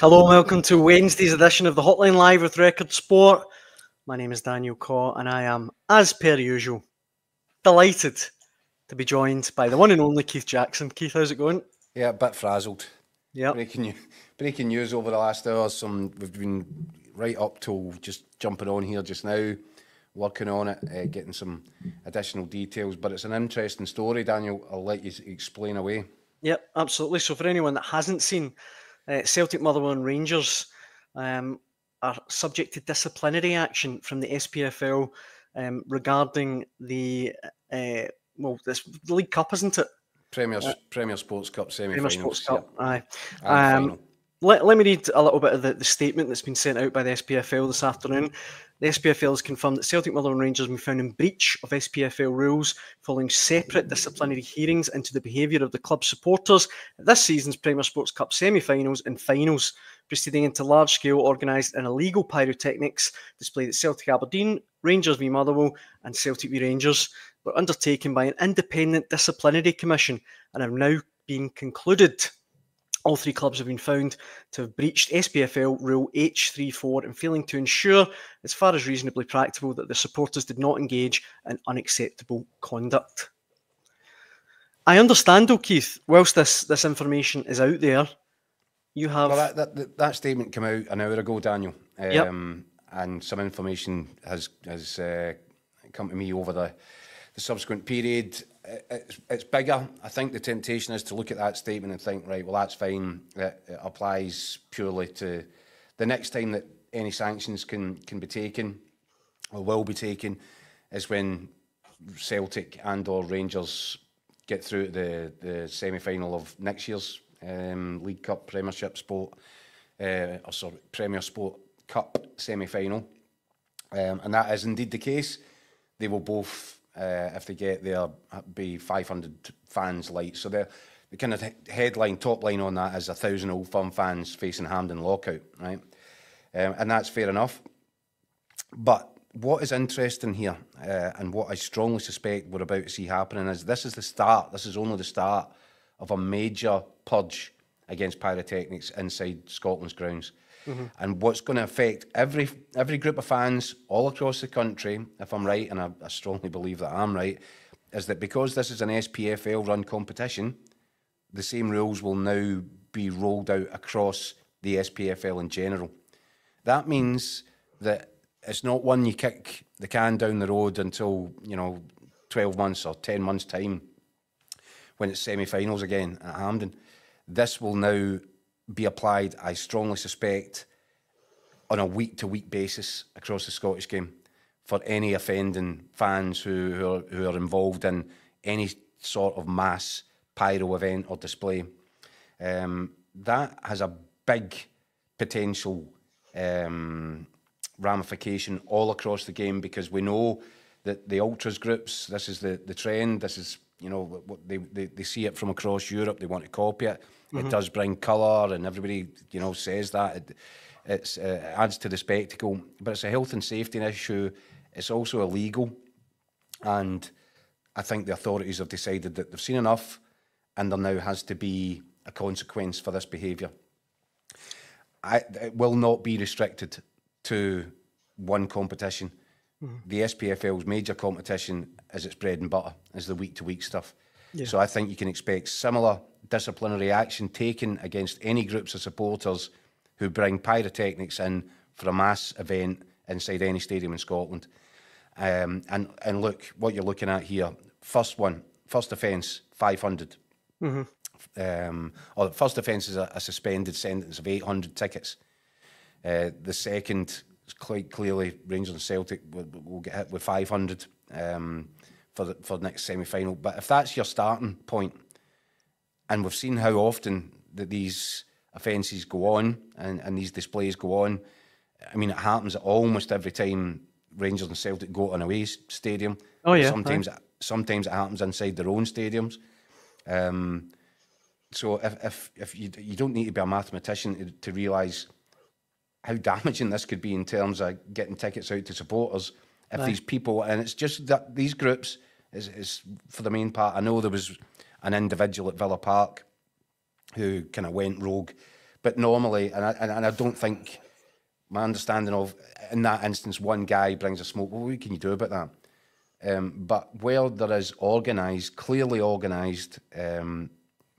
Hello and welcome to Wednesday's edition of the Hotline Live with Record Sport. My name is Daniel Caw and I am, as per usual, delighted to be joined by the one and only Keith Jackson. Keith, how's it going? Yeah, a bit frazzled. Yeah. Breaking news over the last hour. We've been right up till just jumping on here just now, working on it, getting some additional details. But it's an interesting story, Daniel. I'll let you explain away. Yep, absolutely. So for anyone that hasn't seen, Celtic, Motherwell and Rangers are subject to disciplinary action from the SPFL regarding the this the League Cup, isn't it? Premier Sports Cup semi-finals. Premier Sports Cup, yeah. Aye. Let me read a little bit of the statement that's been sent out by the SPFL this afternoon. The SPFL has confirmed that Celtic, Motherwell and Rangers have been found in breach of SPFL rules following separate disciplinary hearings into the behaviour of the club supporters at this season's Premier Sports Cup semi-finals and finals, proceeding into large-scale organised and illegal pyrotechnics displayed at Celtic Aberdeen, Rangers v Motherwell and Celtic v Rangers were undertaken by an independent disciplinary commission and have now been concluded. All three clubs have been found to have breached SPFL Rule H34 and failing to ensure, as far as reasonably practicable, that the supporters did not engage in unacceptable conduct. I understand, though, Keith, whilst this information is out there, you have... Well, that statement came out an hour ago, Daniel, and some information has come to me over the subsequent period. It's bigger. I think the temptation is to look at that statement and think, right, well, that's fine. It applies purely to the next time that any sanctions can be taken or will be taken is when Celtic and or Rangers get through to the semi-final of next year's League Cup Premier Sport Cup semi-final. And that is indeed the case. They will both... if they get there, be 500 fans light. So the kind of headline, top line on that is 1,000 Old Firm fans facing Hampden lockout, right? And that's fair enough. But what is interesting here, and what I strongly suspect we're about to see happening, is this is only the start of a major purge against pyrotechnics inside Scotland's grounds. Mm-hmm. And what's going to affect every group of fans all across the country, if I'm right, and I strongly believe that I'm right, is that because this is an SPFL-run competition, the same rules will now be rolled out across the SPFL in general. That means that it's not one you kick the can down the road until 12 months or 10 months' time when it's semi-finals again at Hampden. This will now be applied, I strongly suspect, on a week-to-week basis across the Scottish game for any offending fans who are involved in any sort of mass pyro event or display. That has a big potential ramification all across the game, because we know that the ultras groups, this is the trend, this is, what they see it from across Europe, they want to copy it. Mm-hmm. It does bring colour, and everybody, says that. It adds to the spectacle, but it's a health and safety issue. It's also illegal, and I think the authorities have decided that they've seen enough, and there now has to be a consequence for this behaviour. It will not be restricted to one competition. Mm-hmm. The SPFL's major competition is its bread and butter, is the week-to-week stuff. Yeah. So I think you can expect similar disciplinary action taken against any groups of supporters who bring pyrotechnics in for a mass event inside any stadium in Scotland. And look, what you're looking at here, first offence, 500. Mm-hmm. Or the first offence is a suspended sentence of 800 tickets. The second is quite clearly Rangers and Celtic will get hit with 500 for the next semi-final. But if that's your starting point, and we've seen how often that these offences go on and these displays go on. I mean, it happens almost every time Rangers and Celtic go to an away stadium. Oh yeah. Sometimes it happens inside their own stadiums. So if you don't need to be a mathematician to realise how damaging this could be in terms of getting tickets out to supporters. If these people, and it's just that these groups is for the main part. I know there was an individual at Villa Park who kind of went rogue, But normally, and I don't think, my understanding of, in that instance, one guy brings a smoke, well, what can you do about that? But where there is organised, clearly organised,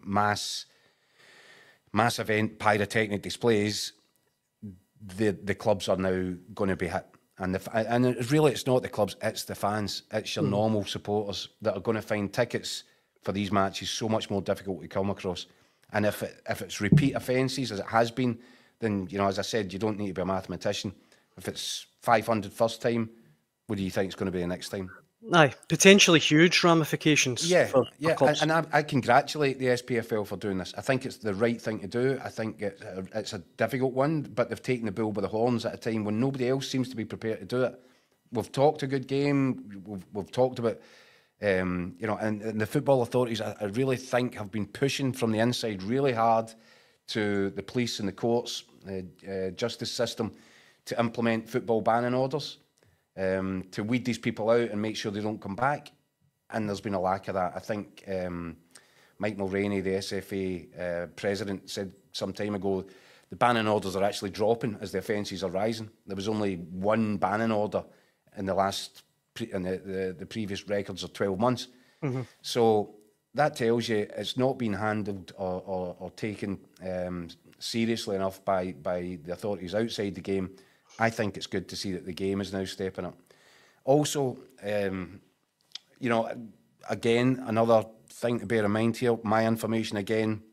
mass event pyrotechnic displays, the clubs are now going to be hit. And it's not the clubs, it's the fans, it's your normal supporters that are going to find tickets for these matches so much more difficult to come across. And if it's repeat offences, as it has been, then, you know, as I said, you don't need to be a mathematician. If it's 500 first time, what do you think it's going to be the next time? Aye, potentially huge ramifications. For clubs. And I congratulate the SPFL for doing this. I think it's the right thing to do. I think it's a difficult one, but they've taken the bull by the horns at a time when nobody else seems to be prepared to do it. We've talked a good game. We've talked about, you know, and the football authorities, I really think, have been pushing from the inside really hard to the police and the courts, justice system, to implement football banning orders. To weed these people out and make sure they don't come back, and there's been a lack of that. I think Mike Mulroney, the SFA president, said some time ago the banning orders are actually dropping as the offences are rising. There was only one banning order in the previous records of 12 months. So that tells you it's not been handled or taken seriously enough by the authorities outside the game. I think it's good to see that the game is now stepping up. Also, you know, again, another thing to bear in mind here, my information again,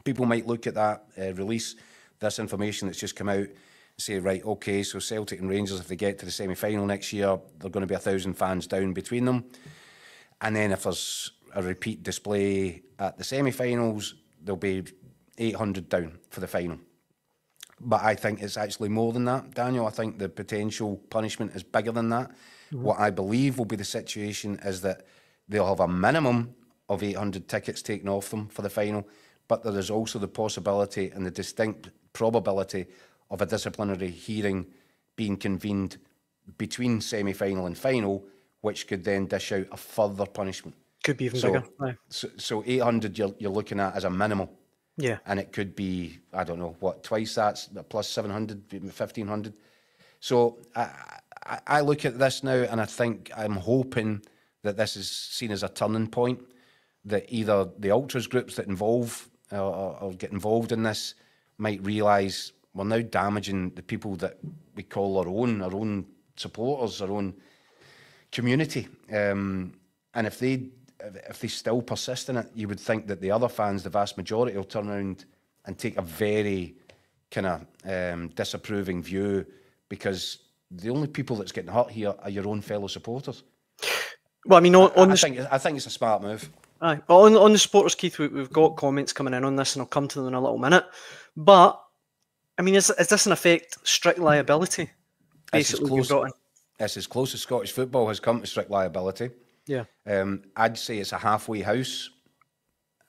people might look at that release, this information that's just come out, and say, right, okay, so Celtic and Rangers, if they get to the semi-final next year, they're going to be 1,000 fans down between them. And then if there's a repeat display at the semi-finals, there'll be 800 down for the final. But I think it's actually more than that, Daniel. I think the potential punishment is bigger than that. What I believe will be the situation is that they'll have a minimum of 800 tickets taken off them for the final, but there is also the possibility and the distinct probability of a disciplinary hearing being convened between semi-final and final, which could then dish out a further punishment. Could be even bigger. Aye. So 800 you're looking at as a minimal. Yeah. And it could be, I don't know, what, twice that, plus 700, 1,500. So I look at this now and I think, I'm hoping that this is seen as a turning point, that either the ultras groups that involve or get involved in this might realise we're now damaging the people that we call our own supporters, our own community. And if they still persist in it, you would think that the other fans, the vast majority, will turn around and take a very kind of disapproving view, because the only people that's getting hurt here are your own fellow supporters. Well, I mean, I think it's a smart move. Aye. On the supporters, Keith, we've got comments coming in on this, and I'll come to them in a little minute. But I mean, is this in effect strict liability? Basically, it's as close as Scottish football has come to strict liability. Yeah. I'd say it's a halfway house,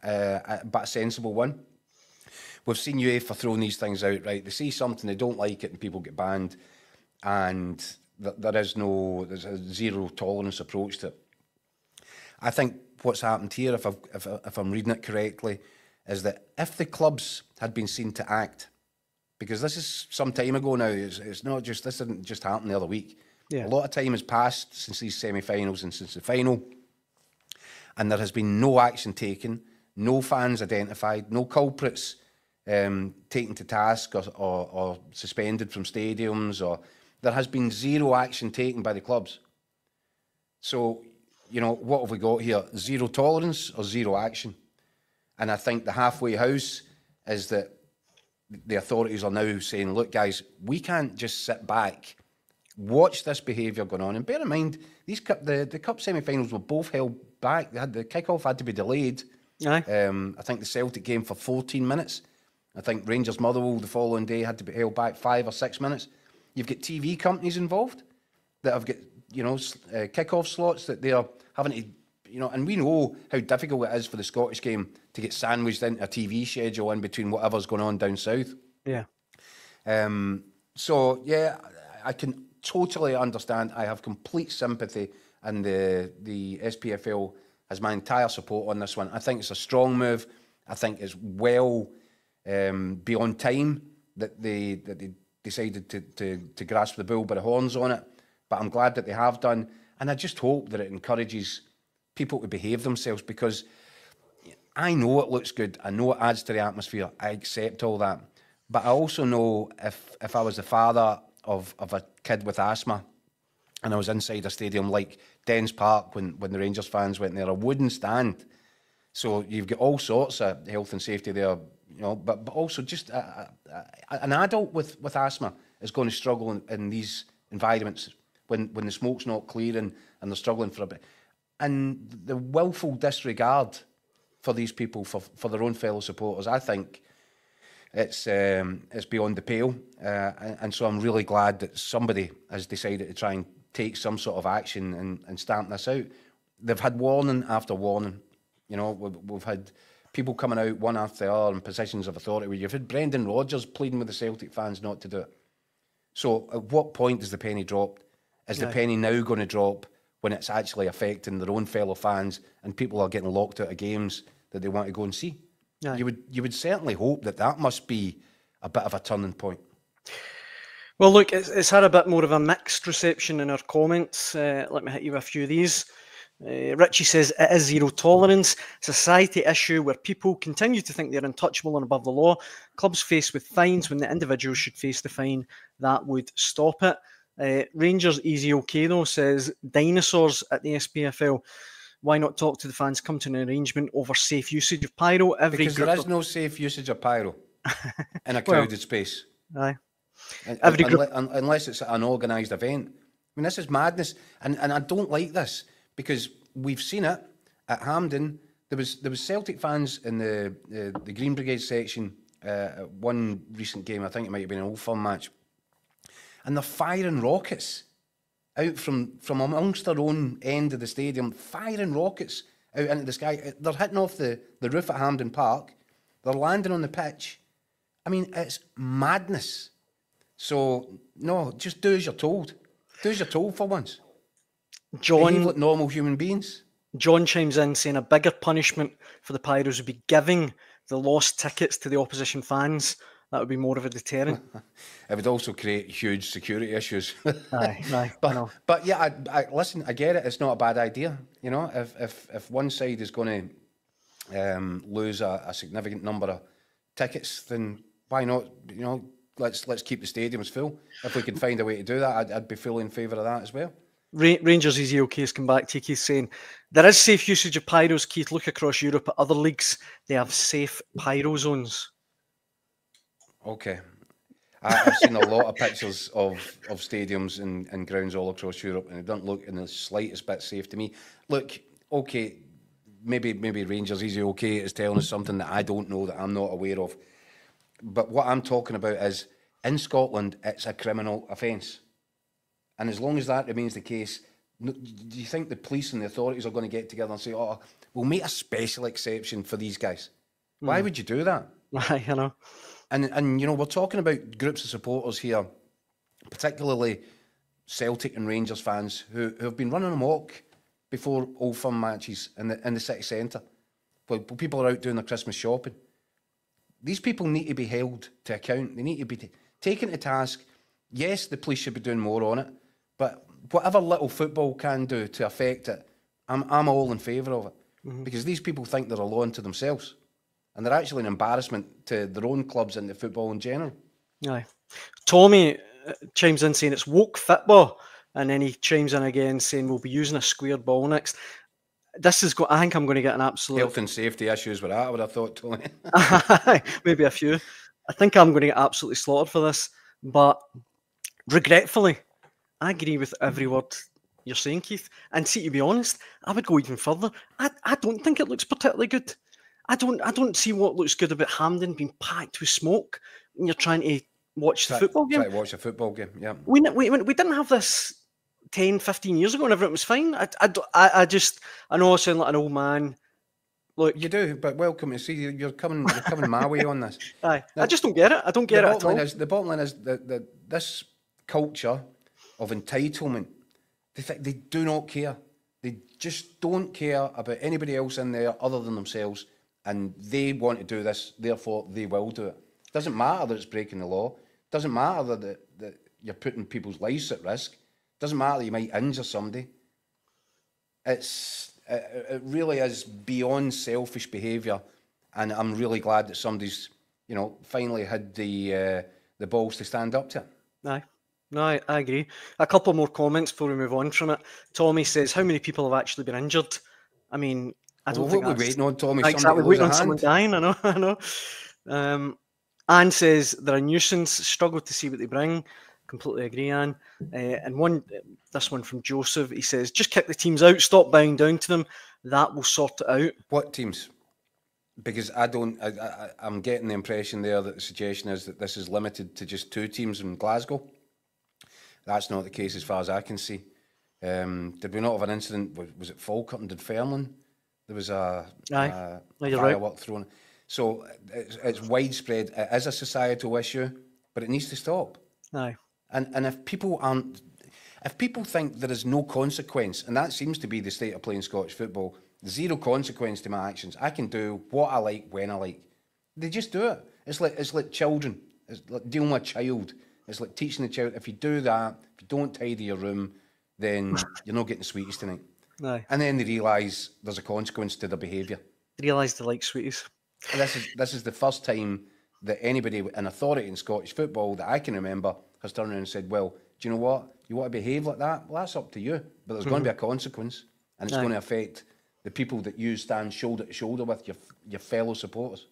but a sensible one. We've seen UEFA throwing these things out, right? They see something, they don't like it, and people get banned, and there's a zero tolerance approach to it. I think what's happened here, if I'm reading it correctly, is that if the clubs had been seen to act, because this is some time ago now, it's not just, this didn't just happen the other week. Yeah. A lot of time has passed since these semi-finals and since the final, and there has been no action taken, no fans identified, no culprits taken to task or suspended from stadiums, or there has been zero action taken by the clubs. So, you know, what have we got here? Zero tolerance or zero action? And I think the halfway house is that the authorities are now saying, look, guys, we can't just sit back, watch this behaviour going on. And bear in mind, the cup semi-finals were both held back. The kick-off had to be delayed. Aye. I think the Celtic game for 14 minutes. I think Rangers Motherwell the following day had to be held back 5 or 6 minutes. You've got TV companies involved that have got, you know, kick-off slots that they are having to, you know, and we know how difficult it is for the Scottish game to get sandwiched into a TV schedule in between whatever's going on down south. Yeah. So, yeah, I can totally understand. I have complete sympathy, and the SPFL has my entire support on this one. I think it's a strong move. I think it's well beyond time that they decided to grasp the bull by the horns on it. But I'm glad that they have done, and I just hope that it encourages people to behave themselves, because I know it looks good, I know it adds to the atmosphere, I accept all that, but I also know if I was the father of a kid with asthma and I was inside a stadium like Dens Park when the Rangers fans went there, I wouldn't stand. So you've got all sorts of health and safety there, you know, but also just an adult with asthma is going to struggle in these environments when the smoke's not clearing and they're struggling for a bit. And the willful disregard for these people, for their own fellow supporters, I think it's beyond the pale. And so I'm really glad that somebody has decided to try and take some sort of action and stamp this out. They've had warning after warning. You know, we've had people coming out one after the other in positions of authority. You've had Brendan Rodgers pleading with the Celtic fans not to do it. So at what point does the penny drop? Is the penny now going to drop when it's actually affecting their own fellow fans and people are getting locked out of games that they want to go and see? You would certainly hope that must be a bit of a turning point. Well, look, it's had a bit more of a mixed reception in our comments. Let me hit you with a few of these. Richie says, it is zero tolerance, society issue where people continue to think they're untouchable and above the law. Clubs faced with fines when the individuals should face the fine. That would stop it. Rangers Easy OK though says, dinosaurs at the SPFL. Why not talk to the fans, come to an arrangement over safe usage of pyro? Because there is no safe usage of pyro in a crowded space. Aye. Unless it's an organised event. I mean, this is madness. And I don't like this, because we've seen it at Hampden. There was Celtic fans in the Green Brigade section at one recent game. I think it might have been an Old Firm match. And they're firing rockets out from amongst their own end of the stadium, firing rockets out into the sky. They're hitting off the roof at Hampden Park. They're landing on the pitch. I mean, it's madness. So, no, just do as you're told. Do as you're told for once. Behave like normal human beings. John chimes in saying a bigger punishment for the Pyros would be giving the lost tickets to the opposition fans. That would be more of a deterrent. It would also create huge security issues. Aye, but yeah, I listen, I get it. It's not a bad idea. You know, if one side is going to lose a significant number of tickets, then why not? You know, let's keep the stadiums full. If we can find a way to do that, I'd be fully in favour of that as well. Rangers Easy OK has come back to you, Keith, saying there is safe usage of pyros. Keith, look across Europe at other leagues; they have safe pyro zones. Okay. I've seen a lot of pictures of stadiums and grounds all across Europe, and it doesn't look in the slightest bit safe to me. Look, okay, maybe Rangers Easy OK is telling us something that I don't know, that I'm not aware of. But what I'm talking about is, in Scotland, it's a criminal offence. And as long as that remains the case, do you think the police and the authorities are going to get together and say, oh, we'll make a special exception for these guys? Why would you do that? I know. And you know, we're talking about groups of supporters here, particularly Celtic and Rangers fans who have been running amok before Old Firm matches in the city centre, where people are out doing their Christmas shopping. These people need to be held to account. They need to be taken to task. Yes, the police should be doing more on it, but whatever little football can do to affect it, I'm all in favour of it. Because these people think they're a law unto themselves. And they're actually an embarrassment to their own clubs and to football in general. Aye. Tommy chimes in saying it's woke football. And then he chimes in again saying we'll be using a square ball next. This is I think I'm going to get an absolute... Health and safety issues with that, I would have thought, Tommy. Maybe a few. I think I'm going to get absolutely slaughtered for this. But regretfully, I agree with every word you're saying, Keith. And see, to be honest, I would go even further. I don't think it looks particularly good. I don't see what looks good about Hampden being packed with smoke when you're trying to watch the football game. Try to watch a football game, yeah. We didn't have this 10, 15 years ago and everything was fine. I know I sound like an old man. Look, you do, but welcome to see you're coming my way on this. Aye, now, I just don't get it. I don't get it at all. The bottom line is that this culture of entitlement, they do not care. They just don't care about anybody else in there other than themselves. and they want to do this, therefore they will do it. Doesn't matter that it's breaking the law. Doesn't matter that you're putting people's lives at risk. Doesn't matter that you might injure somebody. It really is beyond selfish behaviour, and I'm really glad that somebody's, you know, finally had the balls to stand up to it. Aye. No, I agree. A couple more comments before we move on from it. Tommy says, how many people have actually been injured? I mean, I don't think what we're waiting on, Tommy. Exactly, waiting on someone dying, I know. Anne says, they're a nuisance, struggle to see what they bring. Completely agree, Anne. And this one from Joseph, he says, just kick the teams out, stop bowing down to them. That will sort it out. What teams? Because I'm getting the impression there that the suggestion is that this is limited to just 2 teams in Glasgow. That's not the case as far as I can see. Did we not have an incident? Was it Falkirk and Dunfermline? There was a firework thrown. So it's widespread. It is a societal issue, but it needs to stop. Aye. And if people think there is no consequence, and that seems to be the state of playing Scottish football, zero consequence to my actions. I can do what I like when I like. They just do it. It's like children. It's like dealing with a child. It's like teaching the child, if you do that, if you don't tidy your room, then you're not getting sweeties tonight. Aye. And then they realise there's a consequence to their behaviour. They realise they like sweeties. And this is the first time that anybody in authority in Scottish football that I can remember has turned around and said, well, do you know what? You want to behave like that? Well, that's up to you. But there's going to be a consequence, and it's going to affect the people that you stand shoulder to shoulder with, your fellow supporters.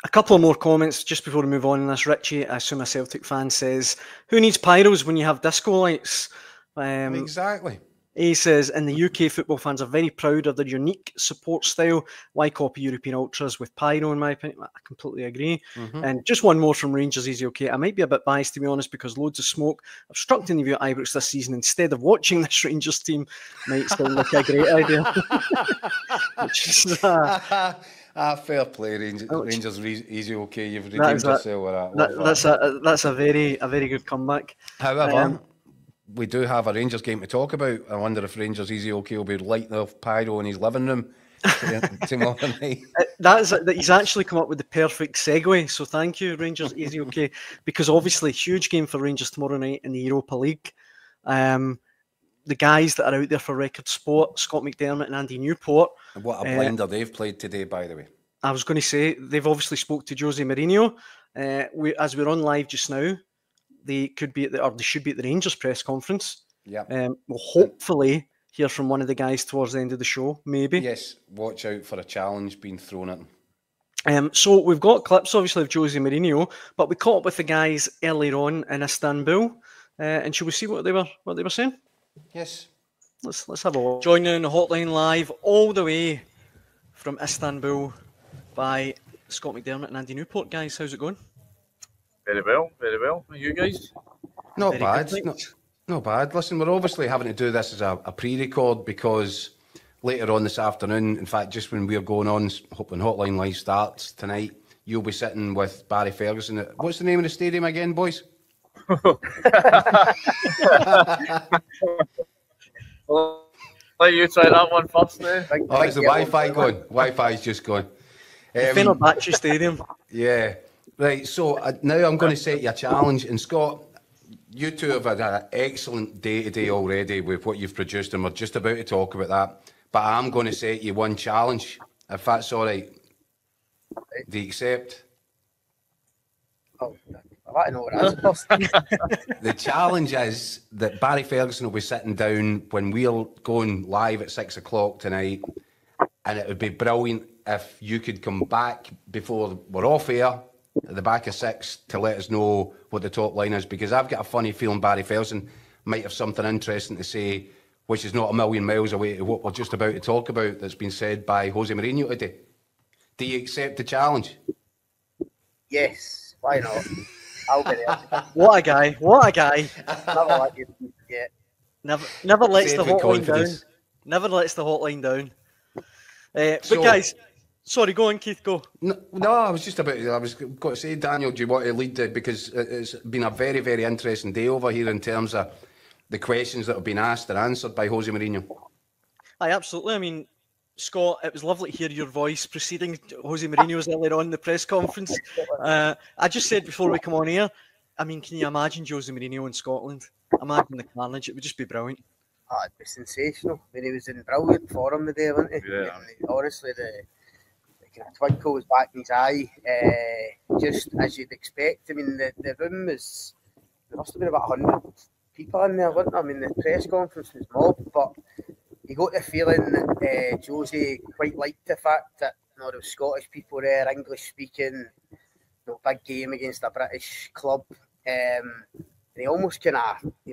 A couple more comments just before we move on in this. Richie, I assume a Celtic fan, says, who needs pyros when you have disco lights? Exactly. He says, in the UK, football fans are very proud of their unique support style. Why copy European ultras with pyro, in my opinion? I completely agree. And just one more from Rangers Easy OK. I might be a bit biased, to be honest, because loads of smoke obstructing the view at Ibrox this season instead of watching this Rangers team might sound like a great idea. Which is, fair play, Rangers Easy OK. You've redeemed yourself with that. That's a very good comeback. However, we do have a Rangers game to talk about. I wonder if Rangers Easy OK will be lighting off pyro in his living room tomorrow night. He's actually come up with the perfect segue. So thank you, Rangers Easy OK, because obviously huge game for Rangers tomorrow night in the Europa League. The guys that are out there for Record Sport, Scott McDermott and Andy Newport. And what a blinder they've played today, by the way. I was going to say, they've obviously spoke to Jose Mourinho. As we're on live just now, they should be at the Rangers press conference. Yeah. We'll hopefully hear from one of the guys towards the end of the show, maybe. Yes, watch out for a challenge being thrown at them. So we've got clips, obviously, of Jose Mourinho, but we caught up with the guys earlier on in Istanbul. And shall we see what they were saying? Yes. Let's have a look. Joining in the Hotline Live all the way from Istanbul by Scott McDermott and Andy Newport. Guys, how's it going? Very well, very well. Are you guys? Not bad. Not bad. Listen, we're obviously having to do this as a pre-record because later on this afternoon, in fact, just when we're going on, when Hotline Live starts tonight, you'll be sitting with Barry Ferguson at, what's the name of the stadium again, boys? Well, let you try that one first then. Oh, is the Wi-Fi going? Wi-Fi's just gone. Fenerbahce Stadium. Yeah. Right, so now I'm going to set you a challenge. And Scott, you two have had an excellent day today already with what you've produced, and we're just about to talk about that. But I'm going to set you one challenge, if that's all right. Do you accept? Oh, I want to know what that is first. The challenge is that Barry Ferguson will be sitting down when we're going live at 6 o'clock tonight, and it would be brilliant if you could come back before we're off air at the back of 6 to let us know what the top line is, because I've got a funny feeling Barry Ferguson might have something interesting to say, which is not a million miles away to what we're just about to talk about, that's been said by Jose Mourinho today. Do you accept the challenge? Yes, why not? I'll be there. What a guy! What a guy! Never let you forget. Never lets the hotline confidence. down. Never lets the hotline down. But guys, sorry, go on, Keith. Go. No, I was going to say, Daniel, do you want to lead it? Because it's been a very, very interesting day over here in terms of the questions that have been asked and answered by Jose Mourinho. Aye, absolutely. I mean, Scott, it was lovely to hear your voice preceding Jose Mourinho's earlier on in the press conference. I just said before we come on here, I mean, can you imagine Jose Mourinho in Scotland? Imagine the carnage. It would just be brilliant. Oh, it'd be sensational. I mean, he was in brilliant form the day, wasn't he? Yeah. Honestly, the kind of twinkle was back in his eye, just as you'd expect. I mean, the room was, there must have been about 100 people in there, wasn't there? I mean, the press conference was mobbed, but you got the feeling that Jose quite liked the fact that there was Scottish people there, English speaking, big game against a British club. He almost he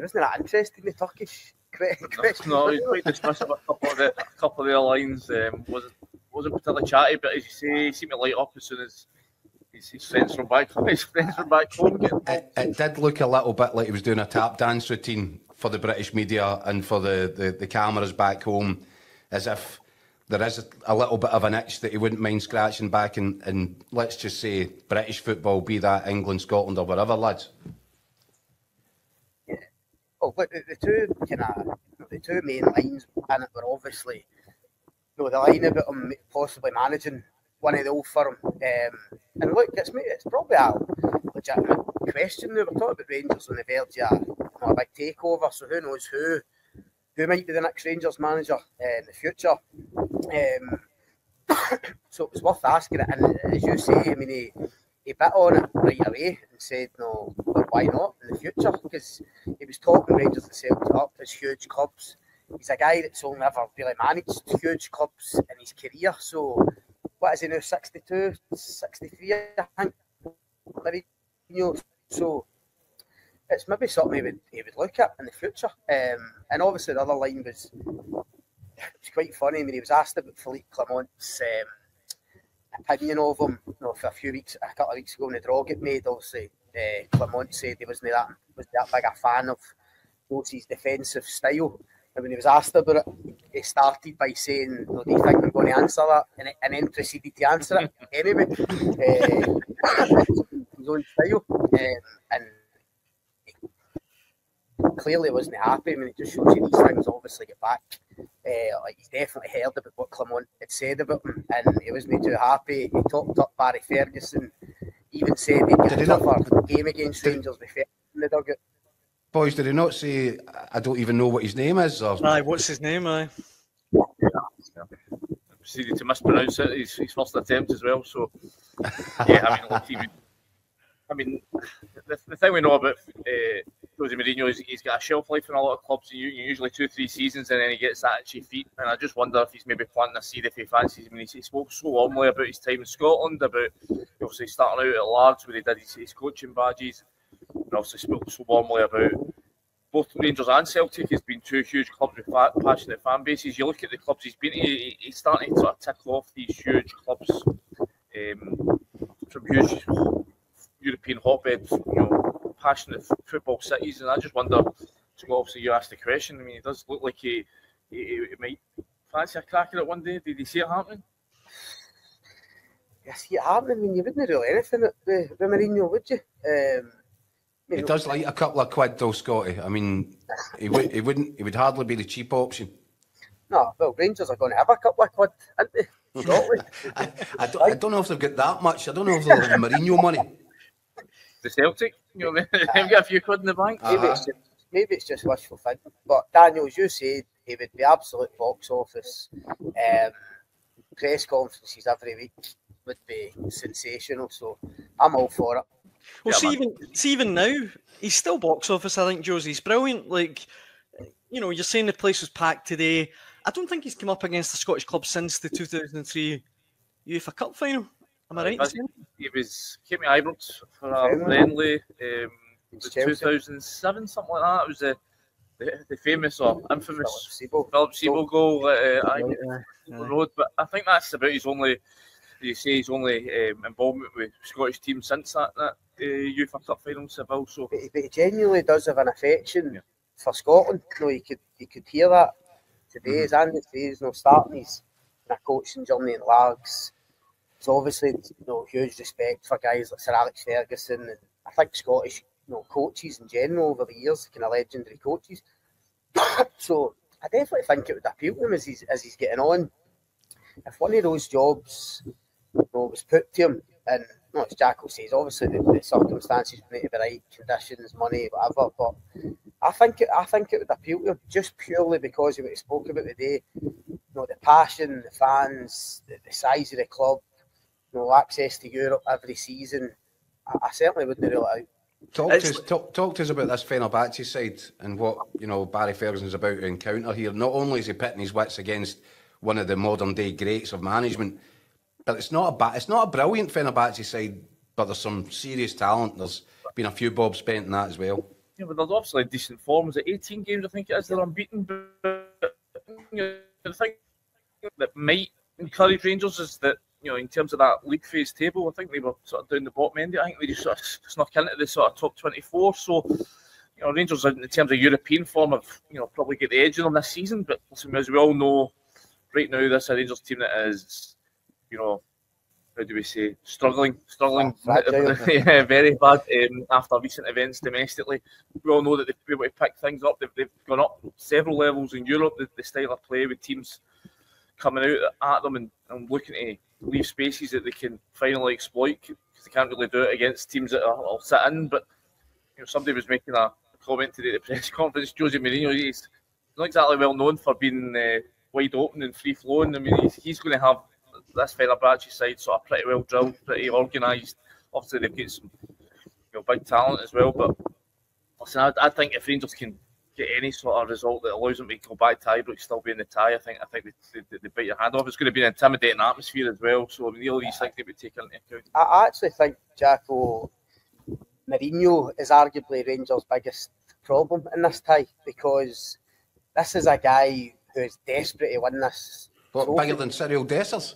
wasn't that interested in the Turkish question. No, he's quite dismissive. A couple of their lines wasn't particularly chatty, but as you say, he seemed to light up as soon as his friends from back home. It did look a little bit like he was doing a tap dance routine for the British media and for the cameras back home, as if there is a little bit of an itch that he wouldn't mind scratching back and let's just say British football, be that England, Scotland or wherever, lads. Yeah. Oh, but the two main lines in it were obviously the line about him possibly managing one of the old firm. And look, it's probably a legitimate question. We're talking about Rangers on the verge of a big takeover, so who knows who might be the next Rangers manager in the future. So it was worth asking it, and as you say, I mean, he bit on it right away and said, no, why not in the future? Because he was talking Rangers and Celtic up as huge clubs. He's a guy that's only ever really managed huge clubs in his career. So, what is he now, 62, 63, I think? So, it's maybe something he would look at in the future. And obviously the other line was quite funny. I mean, he was asked about Philippe Clement's opinion of him. For a couple of weeks ago when the draw got made, obviously Clement said he wasn't that big a fan of Jose's defensive style. And when he was asked about it, he started by saying, do you think I'm going to answer that? And then proceeded to answer it anyway. His own style. And clearly wasn't happy. I mean, it just shows you these things obviously get back. He's definitely heard about what Clement had said about him, and he wasn't too happy. He talked up Barry Ferguson, even said he'd get a tougher game against Rangers with Ferguson in the dugout. Boys, did he not say, I don't even know what his name is? Or... Aye, what's his name, aye? Yeah. Proceeded to mispronounce it, his first attempt as well, so... Yeah, I mean, the thing we know about Jose Mourinho is he's got a shelf life in a lot of clubs, usually 2-3 seasons, and then he gets that itchy feet. And I just wonder if he's maybe planting a seed if he fancies. I mean, he spoke so warmly about his time in Scotland, about obviously starting out at Largs where he did his coaching badges, and also spoke so warmly about both Rangers and Celtic as being two huge clubs with passionate fan bases. You look at the clubs he's been to, he's starting to sort of tick off these huge clubs from huge European hotbeds, passionate football cities, and I just wonder, obviously you asked the question, I mean, it does look like he might fancy a crack at it one day. Did you see it happening? I see it happening. I mean, you wouldn't do anything with Mourinho, would you? He does like a couple of quid though, Scotty. I mean, he would hardly be the cheap option. No, well, Rangers are going to have a couple of quid, aren't they? Shortly. I don't know if they've got that much. I don't know if they'll have Mourinho money. The Celtic, they've got a few quid in the bank. Maybe it's just wishful thinking. But Daniel, as you said, he would be absolute box office. Press conferences every week would be sensational. So I'm all for it. Well, see, even now, he's still box office. I think Josie's brilliant. Like, you're saying the place was packed today. I don't think he's come up against a Scottish club since the 2003 UEFA Cup final. Am I right? He came to Ibrox for a friendly, 2007, something like that. It was the famous or infamous Philip Sebo goal at Ibrox Road. But I think that's about his only involvement with Scottish team since that UEFA Cup final in Seville. So, but he genuinely does have an affection for Scotland. You could hear that today. As Andy says, starting his coaching journey in Largs. So obviously, huge respect for guys like Sir Alex Ferguson, and I think Scottish, coaches in general over the years, kind of legendary coaches. So I definitely think it would appeal to him as he's getting on. if one of those jobs was put to him, and as Jacko says, obviously the circumstances need to be right, conditions, money, whatever, but I think it would appeal to him just purely because of what he spoke about today. The passion, the fans, the size of the club, access to Europe every season. I certainly wouldn't rule it out. Talk to us about this Fenerbahce side and what Barry Ferguson's about to encounter here. Not only is he pitting his wits against one of the modern day greats of management, but it's not a brilliant Fenerbahce side, but there's some serious talent. There's been a few bob spent in that as well. Yeah, but there's obviously decent form. Is it 18 games? I think it is. They're unbeaten. But the thing that might encourage Rangers is that in terms of that league phase table, I think they were sort of down the bottom end. I think they just sort of snuck into the sort of top 24. So Rangers in terms of European form have probably get the edge on them this season. But listen, as we all know, right now this is a Rangers team that is how do we say, struggling, yeah, very bad after recent events domestically. We all know that they've been able to pick things up. They've gone up several levels in Europe, the style of play with teams coming out at them and looking to leave spaces that they can finally exploit, because they can't really do it against teams that are sit in. But somebody was making a comment today at the press conference. Jose Mourinho, he's not exactly well known for being wide open and free flowing. I mean, he's going to have this Fenerbahce side sort of pretty well drilled, pretty organised. Obviously, they've got some big talent as well. But listen, I think if Rangers can get any sort of result that allows them to go back to Ibrox, still be in the tie, I think they bite your hand off. It's going to be an intimidating atmosphere as well. So I mean, all these things need to be taken into account. I actually think, Jacko, Mourinho is arguably Rangers' biggest problem in this tie, because this is a guy who is desperate to win this. What, bigger than Cyril Dessers?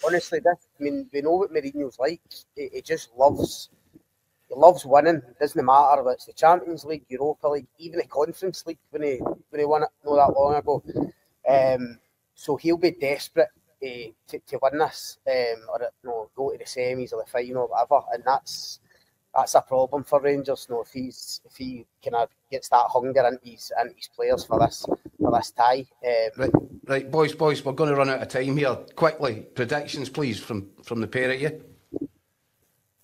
Honestly, we know what Mourinho's like. He just loves winning. It doesn't matter whether it's the Champions League, Europa League, even the Conference League when he won it not that long ago. So he'll be desperate to win this, or go to the semis or the final, or whatever. And that's a problem for Rangers. If he kind of gets that hunger into his players for this tie. Right, boys, we're going to run out of time here. Quickly, predictions, please, from the pair of you.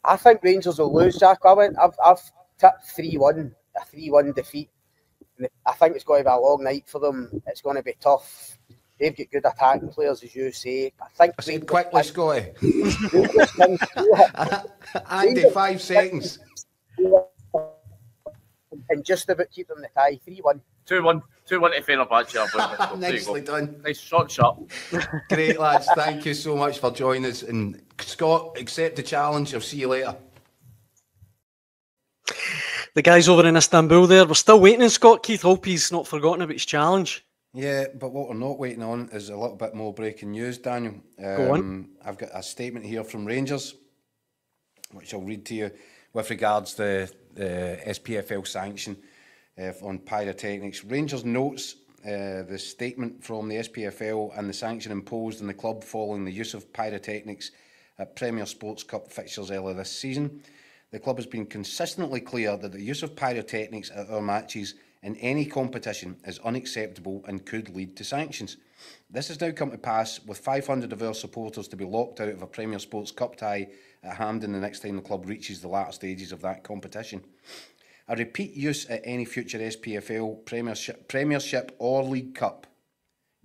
I think Rangers will lose, Jack. I've tipped 3-1, a 3-1 defeat. I think it's going to be a long night for them. It's going to be tough. They've got good attacking players, as you say. I think quickly, Scotty. Andy, 5 seconds. And just about keep them the tie. 3-1. 2-1 to Fenerbahce. Nicely done. Nice short shot. Great, lads. Thank you so much for joining us. And Scott, accept the challenge. I'll see you later. The guys over in Istanbul there, we're still waiting on Scott. Keith, hope he's not forgotten about his challenge. Yeah, but what we're not waiting on is a little bit more breaking news, Daniel. Go on. I've got a statement here from Rangers, which I'll read to you, with regards to the SPFL sanction on pyrotechnics. Rangers notes the statement from the SPFL and the sanction imposed on the club following the use of pyrotechnics at Premier Sports Cup fixtures earlier this season. The club has been consistently clear that the use of pyrotechnics at our matches in any competition is unacceptable and could lead to sanctions. This has now come to pass, with 500 of our supporters to be locked out of a Premier Sports Cup tie at Hampden the next time the club reaches the latter stages of that competition. A repeat use at any future SPFL, Premiership or League Cup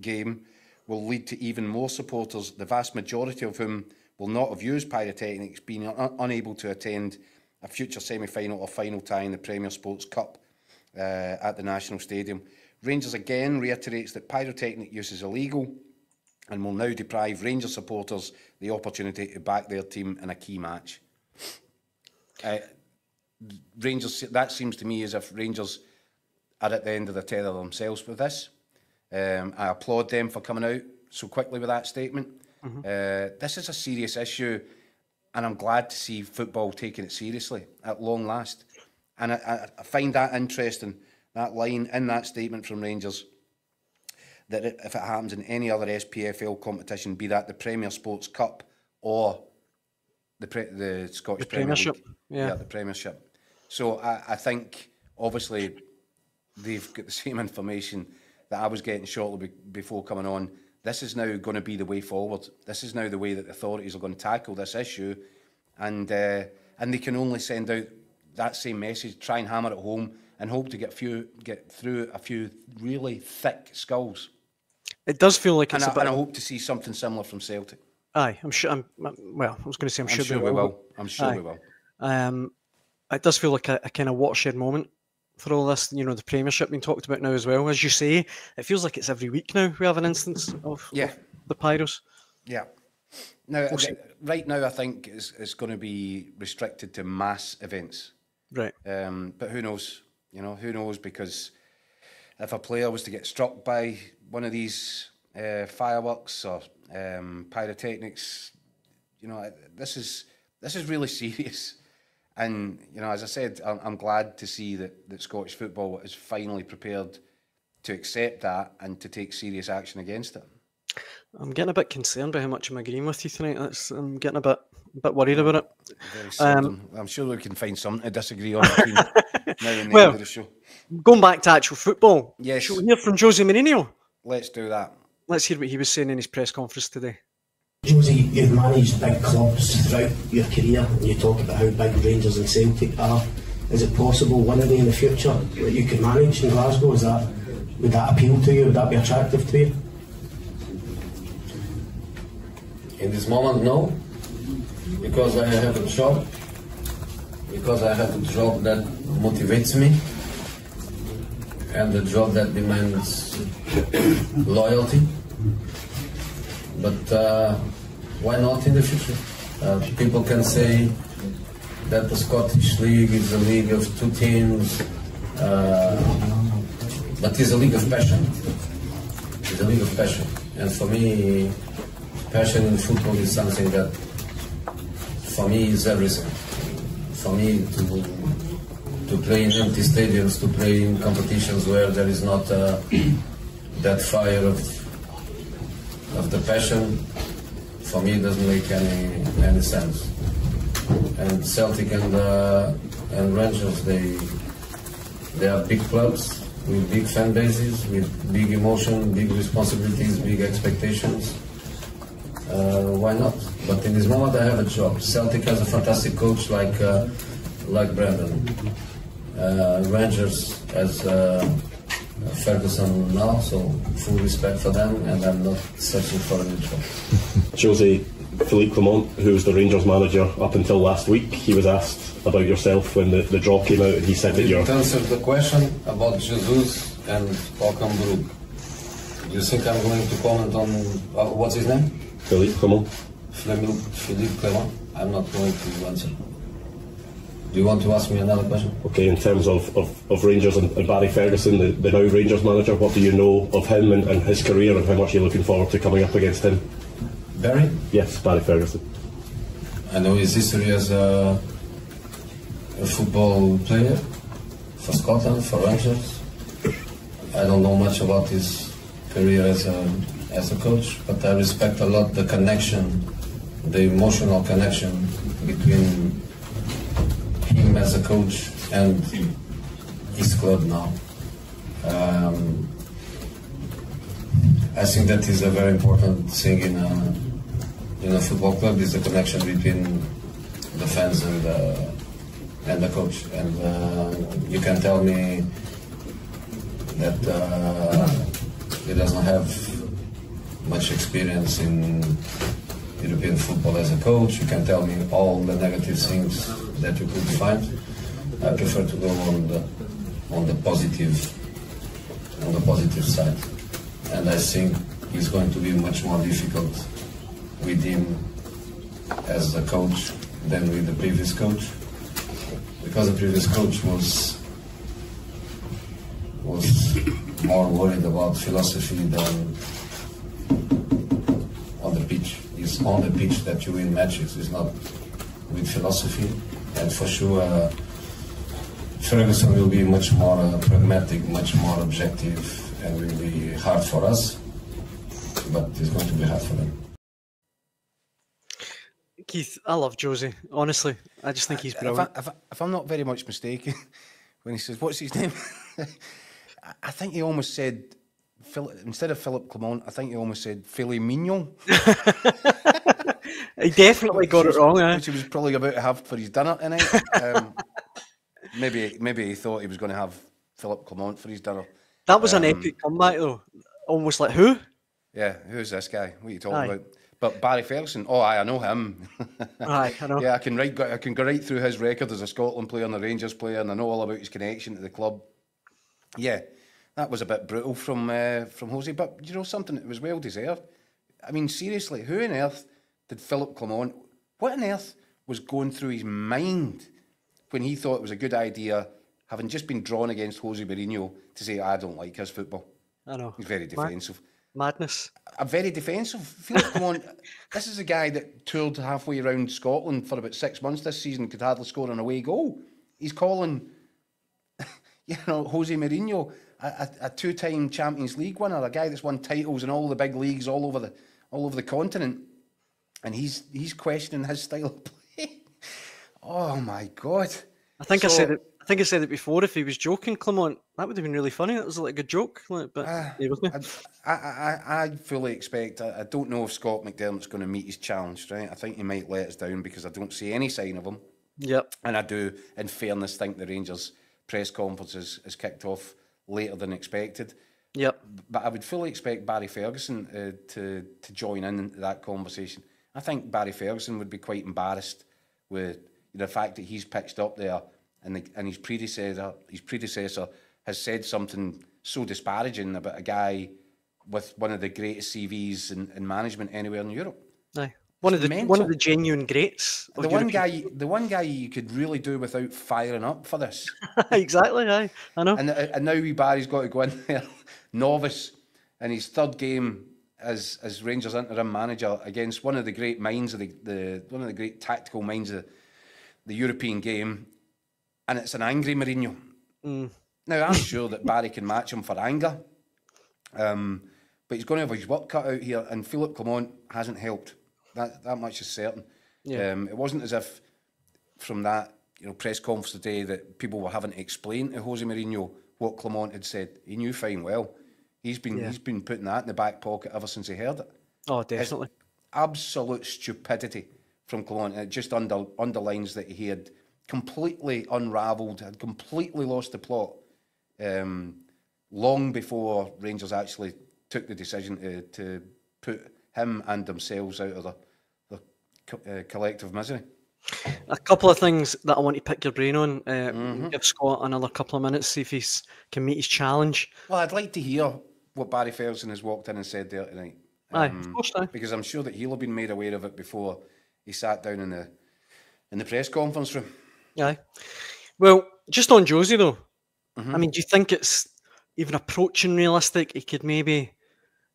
game will lead to even more supporters, the vast majority of whom will not have used pyrotechnics, being unable to attend a future semi-final or final tie in the Premier Sports Cup at the National Stadium. Rangers again reiterates that pyrotechnic use is illegal and will now deprive Rangers supporters the opportunity to back their team in a key match. Rangers, that seems to me as if Rangers are at the end of the tether themselves with this. I applaud them for coming out so quickly with that statement. This is a serious issue, and I'm glad to see football taking it seriously at long last. And I find that interesting, that line in that statement from Rangers, that if it happens in any other SPFL competition, be that the Premier Sports Cup or the Scottish Premiership, yeah, the Premiership. So I think, obviously, they've got the same information that I was getting shortly before coming on. this is now going to be the way forward. This is now the way that the authorities are going to tackle this issue, and they can only send out that same message, try and hammer it home, and hope to get through a few really thick skulls. It does feel like it's and I hope to see something similar from Celtic. Aye, I'm sure. Well, I was going to say I'm sure we will. I'm sure we will. It does feel like a kind of watershed moment for all this. You know, the Premiership being talked about now as well. As you say, it feels like it's every week now we have an instance of the Pyros. Yeah. Now, right now, I think it's going to be restricted to mass events. Right. But who knows? You know, who knows? Because if a player was to get struck by one of these fireworks or pyrotechnics, you know, this is really serious. And you know, as I said, I'm glad to see that Scottish football is finally prepared to accept that and to take serious action against it. I'm getting a bit concerned by how much I'm agreeing with you tonight. I'm getting a bit worried about it. Very seldom. I'm sure we can find something to disagree on between now and the end of the show. Going back to actual football, yes. Shall we hear from Jose Mourinho? Let's do that. Let's hear what he was saying in his press conference today. Jose, you've managed big clubs throughout your career, and you talk about how big Rangers and Celtic are. Is it possible one day in the future that you could manage in Glasgow? Would that appeal to you? Would that be attractive to you? In this moment, no, because I have a job. Because I have a job that motivates me, and a job that demands loyalty. But why not in the future? People can say that the Scottish League is a league of two teams, but it's a league of passion. It's a league of passion, and for me, passion in football is something that, for me, is everything. For me, to play in empty stadiums, to play in competitions where there is not that fire of the passion, for me, it doesn't make any sense. And Celtic and Rangers, they are big clubs with big fan bases, with big emotion, big responsibilities, big expectations. Why not? But in this moment, I have a job. Celtic has a fantastic coach like Brendan. Rangers has Ferguson now, so full respect for them, and I'm not searching for a new job. Jose, Philippe Clement, who was the Rangers manager up until last week, he was asked about yourself when the draw came out, and he said that you're... To answer the question about Jesus and Håkan Brook, do you think I'm going to comment on what's his name? Philippe Clement. Philippe Clement. I'm not going to answer. Do you want to ask me another question? Okay, in terms of Rangers and Barry Ferguson, the now Rangers manager, what do you know of him and his career, and how much are you looking forward to coming up against him? Barry? Yes, Barry Ferguson. I know his history as a football player for Scotland, for Rangers. I don't know much about his career as a coach, but I respect a lot the connection, the emotional connection between him as a coach and his club now. I think that is a very important thing in a football club, is the connection between the fans and the coach. And you can tell me that he doesn't have much experience in European football as a coach. You can tell me all the negative things that you could find. I prefer to go on the positive side, and I think it's going to be much more difficult with him as a coach than with the previous coach, because the previous coach was more worried about philosophy than on the pitch. It's on the pitch that you win matches. It's not with philosophy. And for sure, Ferguson will be much more pragmatic, much more objective, and will be hard for us, but it's going to be hard for them. Keith, I love Jose. Honestly, I just think he's brilliant. If I'm not very much mistaken, when he says, "What's his name?" I think he almost said instead of Philip Clement, I think he almost said Philly Mignon. He definitely got it wrong, which he was probably about to have for his dinner tonight. Maybe he thought he was going to have Philip Clement for his dinner. That was an epic comeback, though. Almost like, who? Yeah, who's this guy? What are you talking about? But Barry Ferguson, I know him. Aye, I know. Yeah, I can go right through his record as a Scotland player and a Rangers player, and I know all about his connection to the club. Yeah, that was a bit brutal from Jose, but you know something, it was well deserved. I mean, seriously, who on earth did Philip Clement, what on earth was going through his mind when he thought it was a good idea, having just been drawn against Jose Mourinho, to say, I don't like his football? I know. He's very defensive. Madness. Very defensive. Philip Clement, this is a guy that toured halfway around Scotland for about 6 months this season, could hardly score an away goal. He's calling, Jose Mourinho, a two-time Champions League winner, a guy that's won titles in all the big leagues all over the continent, and he's questioning his style of play. Oh my God! I think I said it before. If he was joking, Clement, that would have been really funny. That was like a good joke. But I fully expect. I don't know if Scott McDermott's going to meet his challenge. Right? I think he might let us down because I don't see any sign of him. Yep. And I do, in fairness, think the Rangers press conference is kicked off later than expected. Yep. But I would fully expect Barry Ferguson to join in that conversation. I think Barry Ferguson would be quite embarrassed with the fact that he's pitched up there and his predecessor has said something so disparaging about a guy with one of the greatest CVs in management anywhere in Europe. Aye. One of the genuine greats. The one guy you could really do without firing up for this. Exactly, aye. I know. And now Barry's got to go in there, novice, in his third game as Rangers interim manager against one of the great minds of one of the great tactical minds of the European game, and it's an angry Mourinho. Now I'm sure that Barry can match him for anger, but he's going to have his work cut out here, and Philip Clement hasn't helped. That much is certain. Yeah. It wasn't as if from that press conference today that people were having to explain to Jose Mourinho what Clement had said. He knew fine well. He's been putting that in the back pocket ever since he heard it. Oh, definitely. It's absolute stupidity from Clement. It just underlines that he had completely unravelled, had completely lost the plot long before Rangers actually took the decision to put him and themselves out of the collective misery. A couple of things that I want to pick your brain on. Give Scott another couple of minutes, see if he can meet his challenge. Well, I'd like to hear what Barry Ferguson has walked in and said there tonight. Aye, of course, aye. Because I'm sure that he'll have been made aware of it before he sat down in the press conference room. Aye. Well, just on Josie though, I mean, do you think it's even approaching realistic he could maybe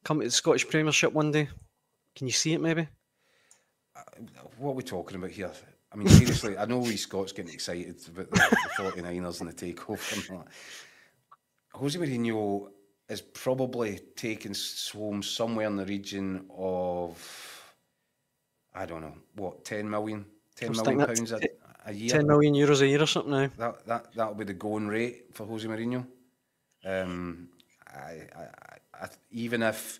come to the Scottish Premiership one day? Can you see it maybe? What are we talking about here? I mean, seriously, I know we Scots getting excited about the 49ers and the takeover. Jose Mourinho is probably taking home somewhere in the region of, I don't know, what, 10 million pounds a year? 10 million euros a year or something now. That'll be the going rate for Jose Mourinho. Even if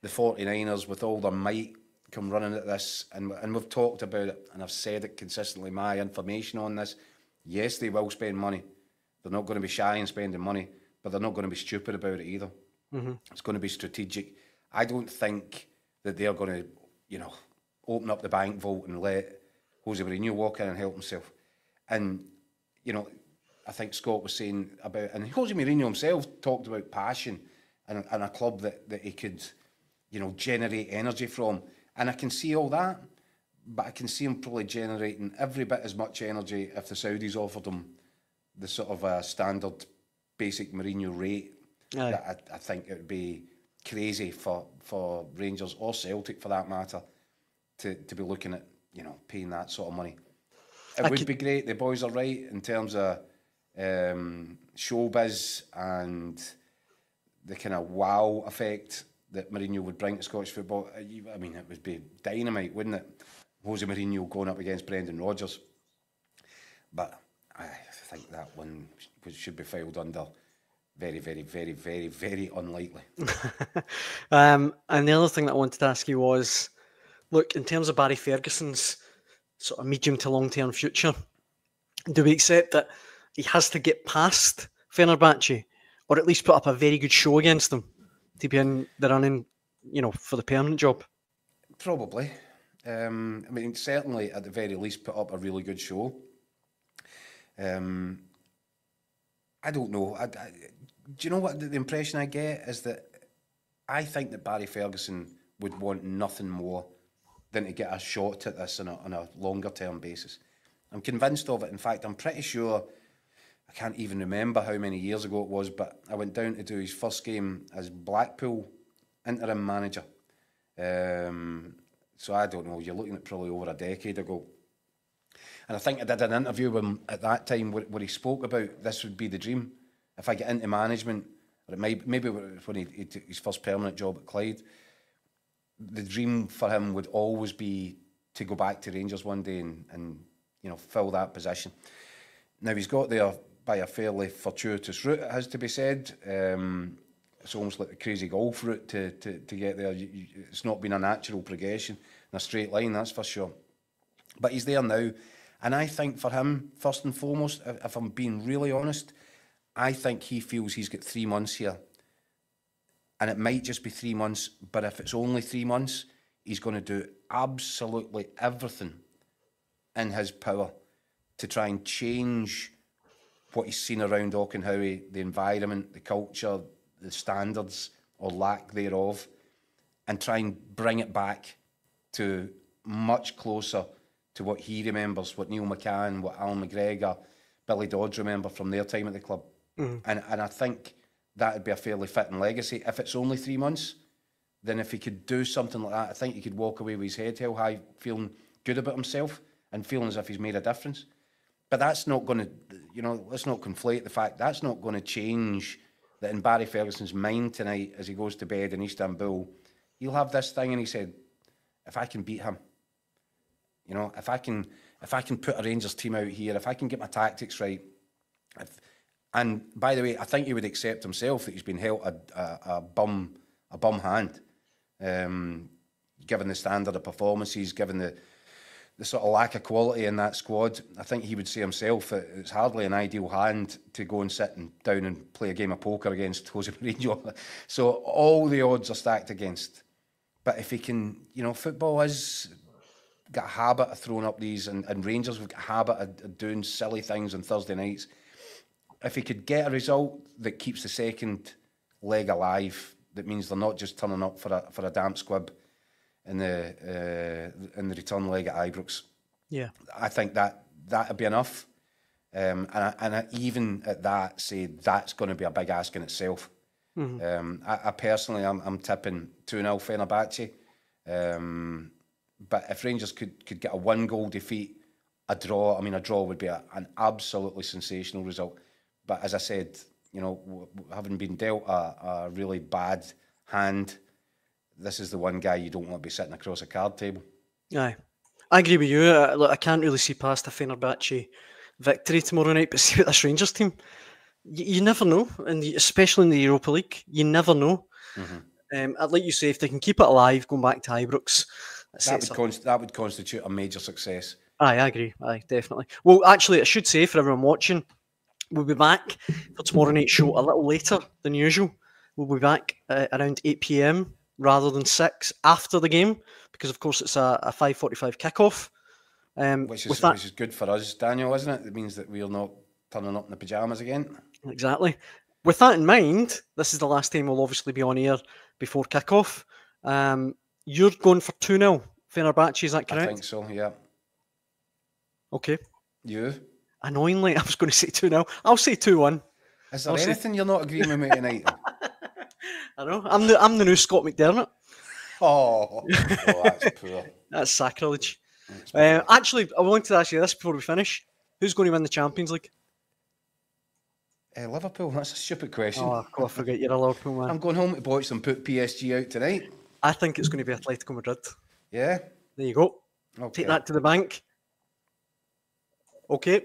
the 49ers, with all their might, come running at this, and we've talked about it, and I've said it consistently, my information on this, yes, they will spend money. They're not going to be shy in spending money, but they're not going to be stupid about it either. It's going to be strategic. I don't think that they're going to, open up the bank vault and let Jose Mourinho walk in and help himself. And, I think Scott was saying about, and Jose Mourinho himself talked about passion and a club that he could, generate energy from. And I can see all that, but I can see him probably generating every bit as much energy if the Saudis offered him the sort of standard basic Mourinho rate. I think it would be crazy for Rangers or Celtic, for that matter, to be looking at, paying that sort of money. It would be great. The boys are right in terms of showbiz and the kind of wow effect that Mourinho would bring to Scottish football. I mean, it would be dynamite, wouldn't it? Jose Mourinho going up against Brendan Rodgers. But I think that one should be filed under very, very, very, very, very unlikely. And the other thing that I wanted to ask you was, look, in terms of Barry Ferguson's sort of medium to long-term future, do we accept that he has to get past Fenerbahce, or at least put up a very good show against them to be in the running, for the permanent job? Probably. I mean, certainly at the very least put up a really good show. I don't know. Do you know what the impression I get is that I think that Barry Ferguson would want nothing more than to get a shot at this on a longer term basis. I'm convinced of it. In fact, I'm pretty sure, I can't even remember how many years ago it was, but I went down to do his first game as Blackpool interim manager. So I don't know, you're looking at probably over a decade ago. And I think I did an interview with him at that time where he spoke about this would be the dream. If I get into management, or it maybe when he took his first permanent job at Clyde, the dream for him would always be to go back to Rangers one day and fill that position. Now, he's got there by a fairly fortuitous route, it has to be said. It's almost like the crazy golf route to get there. It's not been a natural progression in a straight line, that's for sure. But he's there now. And I think for him, first and foremost, if I'm being really honest, I think he feels he's got 3 months here. And it might just be 3 months, but if it's only 3 months, he's going to do absolutely everything in his power to try and change what he's seen around Auchenhowie, the environment, the culture, the standards or lack thereof, and try and bring it back to much closer to what he remembers, what Neil McCann, what Alan McGregor, Billy Dodds remember from their time at the club. And I think that would be a fairly fitting legacy. If it's only 3 months, then if he could do something like that, I think he could walk away with his head held high, feeling good about himself and feeling as if he's made a difference. But that's not going to, let's not conflate the fact that's not going to change that in Barry Ferguson's mind tonight as he goes to bed in Istanbul. He'll have this thing and he said, if I can beat him, if I can put a Rangers team out here, if I can get my tactics right, and by the way, I think he would accept himself that he's been held a bum hand, given the standard of performances, given the sort of lack of quality in that squad. I think he would say himself that it's hardly an ideal hand to go and sit down and play a game of poker against Jose Mourinho. So all the odds are stacked against. But if he can, football has got a habit of throwing up these, and Rangers have got a habit of doing silly things on Thursday nights. If he could get a result that keeps the second leg alive, that means they're not just turning up for a damp squib in the return leg at Ibrox. Yeah, I think that'd be enough. And I even at that say that's going to be a big ask in itself. I personally, I'm tipping 2-0 Fenerbahce. But if Rangers could get a 1-goal defeat, a draw, a draw would be an absolutely sensational result. But as I said, having been dealt a really bad hand, this is the one guy you don't want to be sitting across a card table. Aye, I agree with you. Look, I can't really see past a Fenerbahce victory tomorrow night, but see with this Rangers team, you never know, and especially in the Europa League, you never know. Like you say, if they can keep it alive, going back to Ibrox, that would constitute a major success. Aye, I agree. Aye, definitely. Well, actually, I should say for everyone watching, we'll be back for tomorrow night's show a little later than usual. We'll be back around 8 p.m. rather than 6 after the game, because of course it's a 5:45 kickoff. Which is good for us, Daniel, isn't it? It means that we're not turning up in the pyjamas again. Exactly. With that in mind, this is the last time we'll obviously be on air before kickoff. You're going for 2-0 Fenerbahce, is that correct? I think so, yeah. Okay. You? Annoyingly, I was going to say 2-0. I'll say 2-1. Is there anything you're not agreeing with me tonight? I know. I'm the new Scott McDermott. Oh, that's poor. That's sacrilege. Actually, I wanted to ask you this before we finish. Who's going to win the Champions League? Liverpool. That's a stupid question. Oh, I forget you're a Liverpool man. I'm going home to watch them put PSG out tonight. I think it's going to be Atletico Madrid. Yeah? There you go. Okay. Take that to the bank. Okay.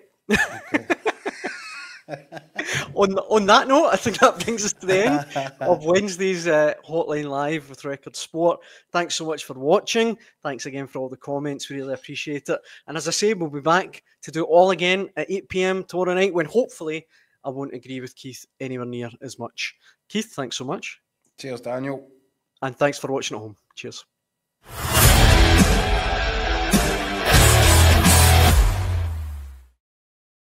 On that note, I think that brings us to the end of Wednesday's Hotline Live with Record Sport. Thanks so much for watching. Thanks again for all the comments. We really appreciate it. And as I say, we'll be back to do it all again at 8 p.m. tomorrow night, when hopefully I won't agree with Keith anywhere near as much. Keith, thanks so much. Cheers, Daniel. And thanks for watching at home. Cheers.